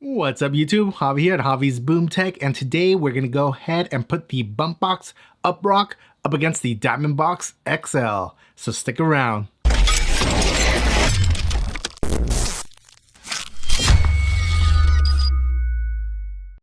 What's up YouTube? Javi here at Javi's Boom Tech, and today we're going to go ahead and put the Bumpboxx UpRock up against the Diamondboxx XL, so stick around.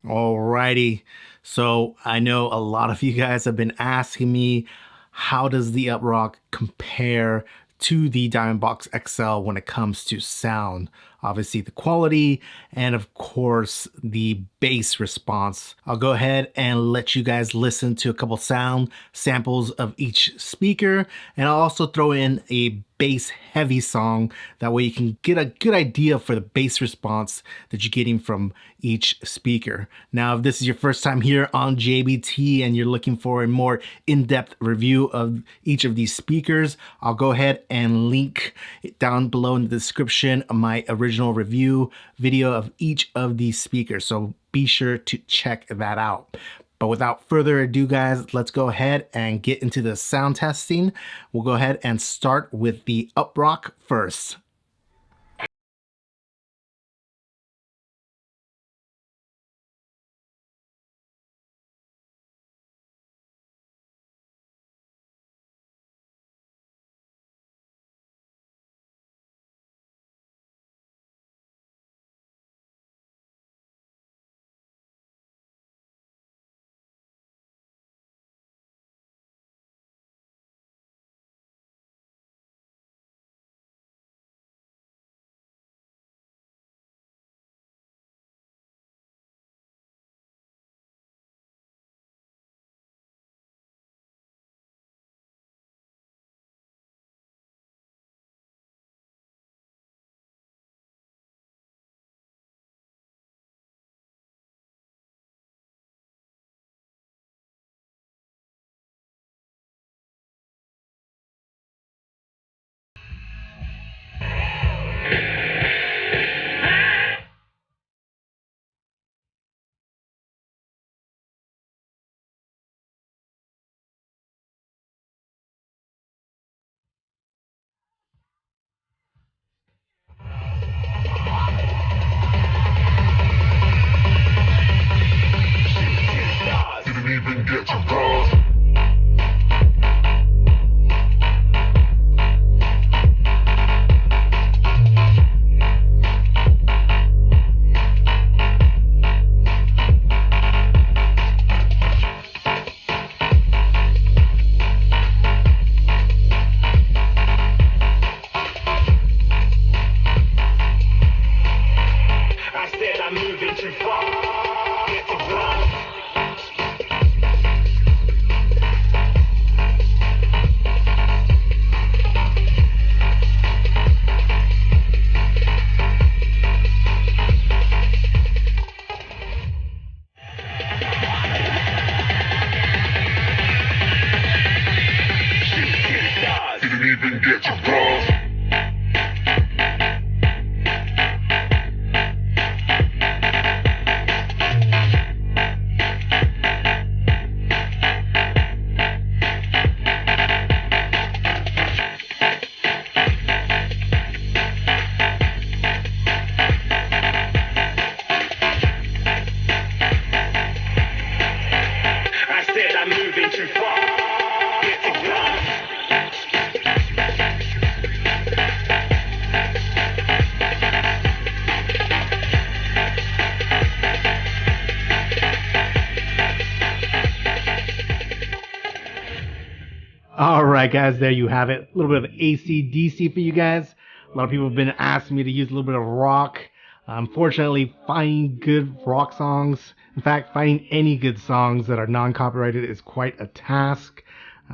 Alrighty, so I know a lot of you guys have been asking me, how does the UpRock compare to the Diamondboxx XL when it comes to sound? Obviously the quality and of course the bass response. I'll go ahead and let you guys listen to a couple sound samples of each speaker, and I'll also throw in a bass heavy song. That way you can get a good idea for the bass response that you're getting from each speaker. Now, if this is your first time here on JBT and you're looking for a more in-depth review of each of these speakers, I'll go ahead and link it down below in the description of my original review video of each of these speakers. So be sure to check that out. But without further ado, guys, let's go ahead and get into the sound testing. We'll go ahead and start with the UpRock first. All right, guys, there you have it. A little bit of AC/DC for you guys. A lot of people have been asking me to use a little bit of rock. Unfortunately, finding good rock songs, in fact, finding any good songs that are non-copyrighted is quite a task.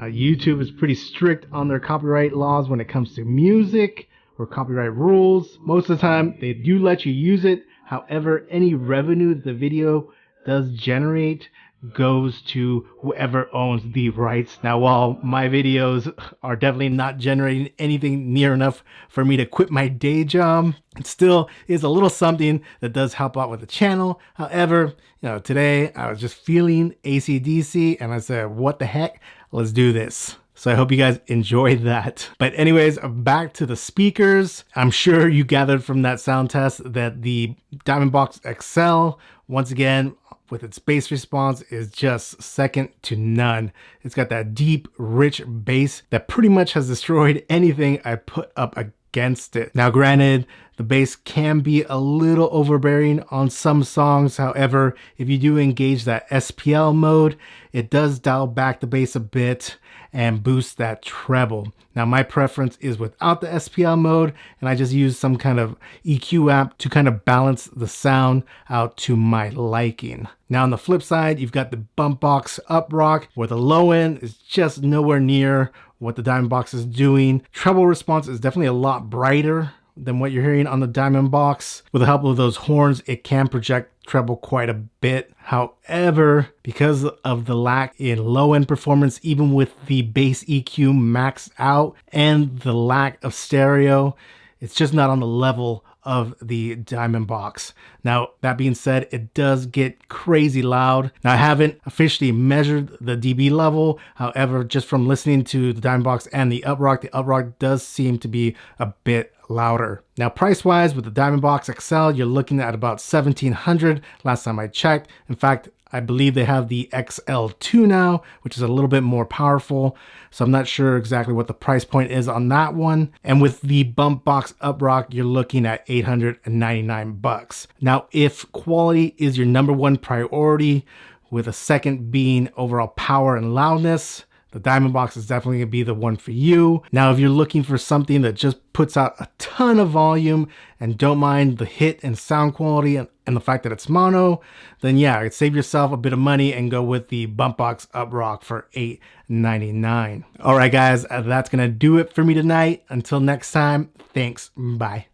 YouTube is pretty strict on their copyright laws when it comes to music or copyright rules. Most of the time, they do let you use it. However, any revenue that the video does generate goes to whoever owns the rights. Now, while my videos are definitely not generating anything near enough for me to quit my day job, it still is a little something that does help out with the channel. However, today I was just feeling AC/DC and I said, what the heck, let's do this. So I hope you guys enjoyed that. But anyways, back to the speakers. I'm sure you gathered from that sound test that the Diamondboxx XL, once again, with its bass response, is just second to none. It's got that deep, rich bass that pretty much has destroyed anything I put up against it. Now granted, the bass can be a little overbearing on some songs. However, if you do engage that SPL mode, it does dial back the bass a bit and boost that treble. Now my preference is without the SPL mode, and I just use some kind of EQ app to kind of balance the sound out to my liking. Now on the flip side, you've got the Bumpboxx UpRock, where the low end is just nowhere near what the Diamondboxx is doing. Treble response is definitely a lot brighter than what you're hearing on the Diamondboxx. With the help of those horns, it can project treble quite a bit. However, because of the lack in low-end performance, even with the bass EQ maxed out and the lack of stereo, it's just not on the level of the Diamondboxx. Now, that being said, it does get crazy loud. Now, I haven't officially measured the dB level. However, just from listening to the Diamondboxx and the UpRock does seem to be a bit louder. Now, price-wise, with the Diamondboxx XL, you're looking at about $1,700 last time I checked. In fact, I believe they have the XL2 now, which is a little bit more powerful. So I'm not sure exactly what the price point is on that one. And with the Bumpboxx UpRock, you're looking at $899. Now, if quality is your number one priority, with a second being overall power and loudness, the Diamondboxx is definitely gonna be the one for you. Now, if you're looking for something that just puts out a ton of volume and don't mind the hit and sound quality and the fact that it's mono, then yeah, save yourself a bit of money and go with the Bumpboxx UpRock for $899. All right, guys, that's gonna do it for me tonight. Until next time, thanks, bye.